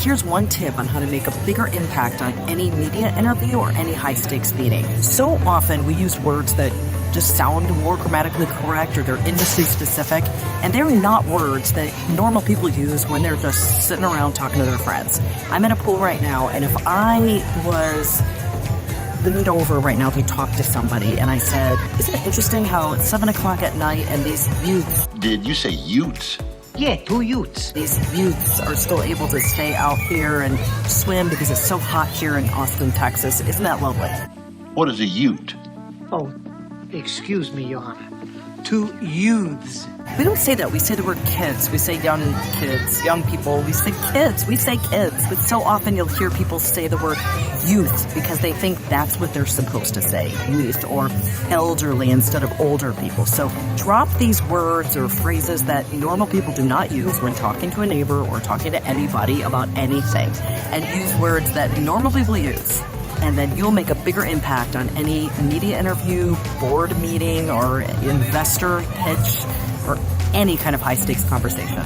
here's one tip on how to make a bigger impact on any media interview or any high-stakes meeting. So often we use words that just sound more grammatically correct or they're industry specific, and they're not words that normal people use when they're just sitting around talking to their friends. I'm in a pool right now, and if I was leaned over right now to talk to somebody and I said, isn't it interesting how it's 7 o'clock at night and these youths... Did you say utes? Yeah, 2 youths. These youths are still able to stay out here and swim because it's so hot here in Austin, Texas. Isn't that lovely? What is a ute? Oh, excuse me, Your Honor. 2 youths. We don't say that. We say the word kids. We say young kids, young people. We say kids. We say kids. But so often you'll hear people say the word youth because they think that's what they're supposed to say, youth, or elderly instead of older people. So drop these words or phrases that normal people do not use when talking to a neighbor or talking to anybody about anything, and use words that normal people use. And then you'll make a bigger impact on any media interview, board meeting, or investor pitch, or any kind of high-stakes conversation.